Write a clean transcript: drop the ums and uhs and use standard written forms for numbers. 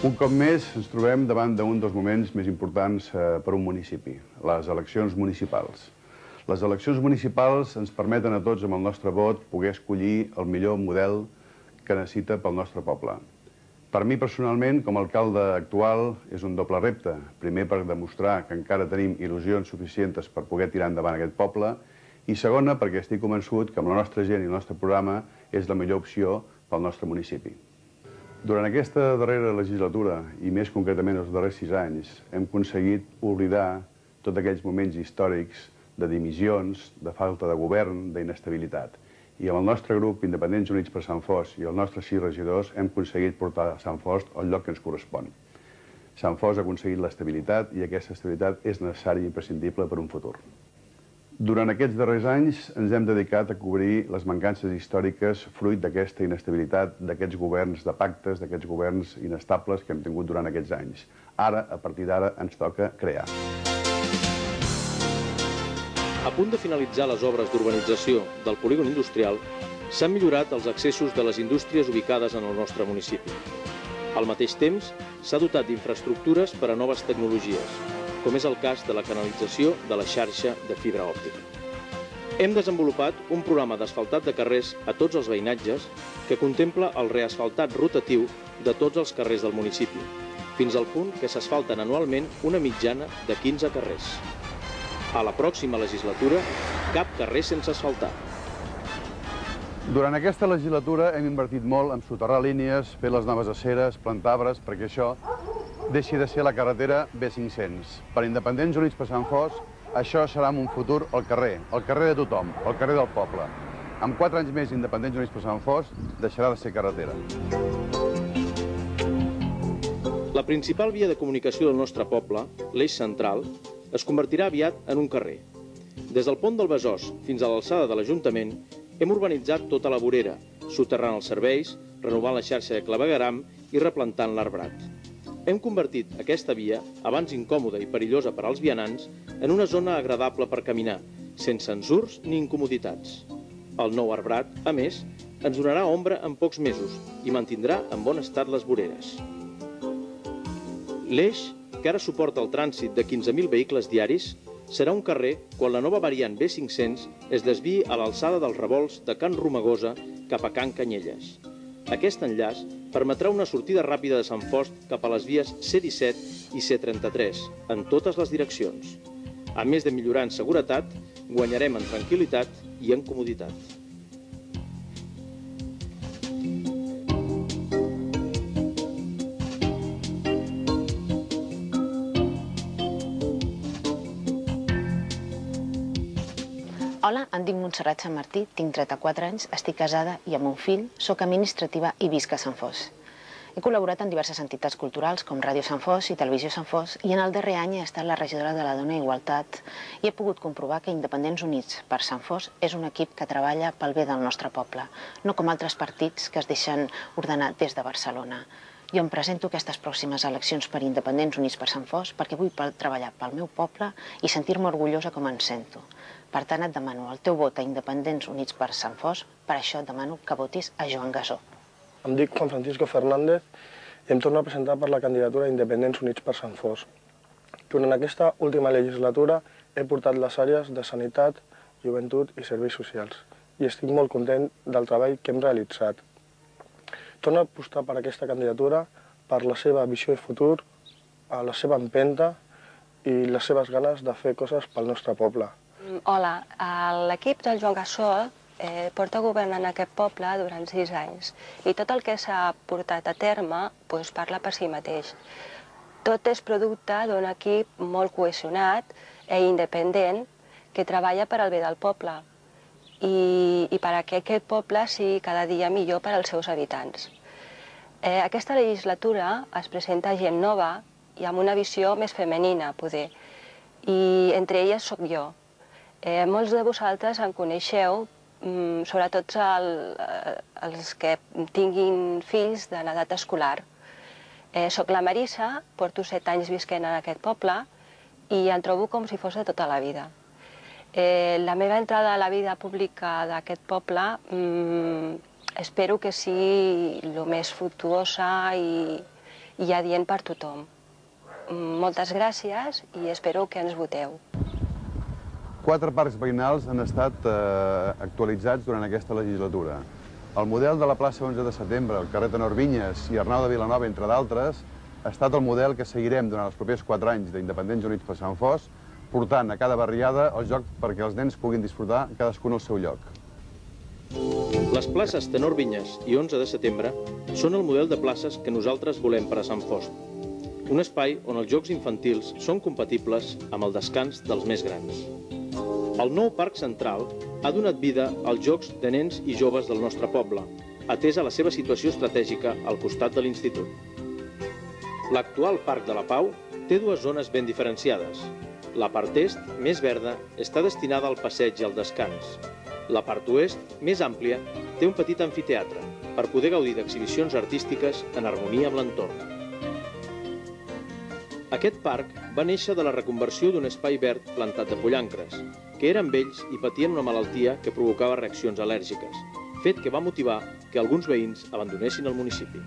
Un cop més ens trobem davant d'un dels moments més importants per a un municipi, les eleccions municipals. Les eleccions municipals ens permeten a tots, amb el nostre vot, poder escollir el millor model que necessita pel nostre poble. Per mi, personalment, com a alcalde actual, és un doble repte. Primer, per demostrar que encara tenim il·lusions suficients per poder tirar endavant aquest poble, i segona, perquè estic convençut que amb la nostra gent i el nostre programa és la millor opció pel nostre municipi. Durant aquesta darrera legislatura, i més concretament els darrers 6 anys, hem aconseguit oblidar tots aquells moments històrics de dimissions, de falta de govern, d'inestabilitat. I amb el nostre grup Independents Units per Sant Fost i els nostres 6 regidors hem aconseguit portar Sant Fost al lloc que ens correspon. Sant Fost ha aconseguit l'estabilitat i aquesta estabilitat és necessària i imprescindible per un futur. Durant aquests darrers anys ens hem dedicat a cobrir les mancances històriques fruit d'aquesta inestabilitat, d'aquests governs de pactes, d'aquests governs inestables que hem tingut durant aquests anys. Ara, a partir d'ara, ens toca crear. A punt de finalitzar les obres d'urbanització del polígon industrial, s'han millorat els accessos de les indústries ubicades en el nostre municipi. Al mateix temps, s'ha dotat d'infraestructures per a noves tecnologies, com és el cas de la canalització de la xarxa de fibra òptica. Hem desenvolupat un programa d'asfaltat de carrers a tots els veïnatges que contempla el reasfaltat rotatiu de tots els carrers del municipi, fins al punt que s'asfalten anualment una mitjana de 15 carrers. A la pròxima legislatura, cap carrer sense asfaltar. Durant aquesta legislatura hem invertit molt en soterrar línies, fer les noves aceres, plantar arbres, perquè això deixi de ser la carretera B500. Per Independents Units per Sant Fost, això serà en un futur el carrer de tothom, el carrer del poble. Amb 4 anys més Independents Units per Sant Fost, deixarà de ser carretera. La principal via de comunicació del nostre poble, l'eix central, es convertirà aviat en un carrer. Des del pont del Besòs fins a l'alçada de l'Ajuntament, hem urbanitzat tota la vorera, soterrant els serveis, renovant la xarxa de clavegueram i replantant l'arbrat. Hem convertit aquesta via, abans incòmoda i perillosa per als vianants, en una zona agradable per caminar, sense ensurs ni incomoditats. El nou arbrat, a més, ens donarà ombra en pocs mesos i mantindrà en bon estat les voreres. L'eix, que ara suporta el trànsit de 15.000 vehicles diaris, serà un carrer quan la nova variant B500 es desviï a l'alçada dels revolts de Can Romagosa cap a Can Canyelles. Aquest enllaç permetrà una sortida ràpida de Sant Fost cap a les vies C17 i C33, en totes les direccions. A més de millorar en seguretat, guanyarem en tranquil·litat i en comoditat. Hola, em dic Montserrat Sant Martí, tinc 34 anys, estic casada i amb un fill, soc administrativa i visc a Sant Fost. He col·laborat en diverses entitats culturals com Ràdio Sant Fost i Televisió Sant Fost i en el darrer any he estat la regidora de la Dona i Igualtat i he pogut comprovar que Independents Units per Sant Fost és un equip que treballa pel bé del nostre poble, no com altres partits que es deixen ordenar des de Barcelona. Jo em presento aquestes pròximes eleccions per Independents Units per Sant Fost perquè vull treballar pel meu poble i sentir-me orgullosa com em sento. Per tant, et demano el teu vot a Independents Units per Sant Fost, per això et demano que votis a Joan Gasó. Em dic Juan Francisco Fernández i em torno a presentar per la candidatura d'Independents Units per Sant Fost. Durant aquesta última legislatura he portat les àrees de sanitat, joventut i serveis socials i estic molt content del treball que hem realitzat. Torno a apostar per aquesta candidatura per la seva visió de futur, la seva empenta i les seves ganes de fer coses pel nostre poble. Hola, l'equip del Joan Gasó porta governant aquest poble durant 6 anys i tot el que s'ha portat a terme parla per si mateix. Tot és producte d'un equip molt cohesionat i independent que treballa per al bé del poble i perquè aquest poble sigui cada dia millor per als seus habitants. Aquesta legislatura es presenta gent nova i amb una visió més femenina, poder, i entre elles sóc jo. Molts de vosaltres em coneixeu, sobretot els que tinguin fills de l'edat escolar. Soc la Marisa, porto 7 anys visquent en aquest poble i em trobo com si fos de tota la vida. La meva entrada a la vida pública d'aquest poble espero que sigui el més fructuosa i i adient per tothom. Moltes gràcies i espero que ens voteu. 4 parcs veïnals han estat actualitzats durant aquesta legislatura. El model de la plaça 11 de setembre, el carrer Tenor Vinyes i Arnau de Vilanova, entre d'altres, ha estat el model que seguirem durant els propers 4 anys d'Independents Units per Sant Fos, portant a cada barriada el joc perquè els nens puguin disfrutar cadascun al seu lloc. Les places Tenor Vinyes i 11 de setembre són el model de places que nosaltres volem per a Sant Fost. Un espai on els jocs infantils són compatibles amb el descans dels més grans. El nou Parc Central ha donat vida als jocs de nens i joves del nostre poble, atesa la seva situació estratègica al costat de l'institut. L'actual Parc de la Pau té 2 zones ben diferenciades. La part est, més verda, està destinada al passeig i al descans. La part oest, més àmplia, té un petit amfiteatre per poder gaudir d'exhibicions artístiques en harmonia amb l'entorn. Aquest parc va néixer de la reconversió d'un espai verd plantat de pollancres, que eren vells i patien una malaltia que provocava reaccions al·lèrgiques, fet que va motivar que alguns veïns abandonessin el municipi.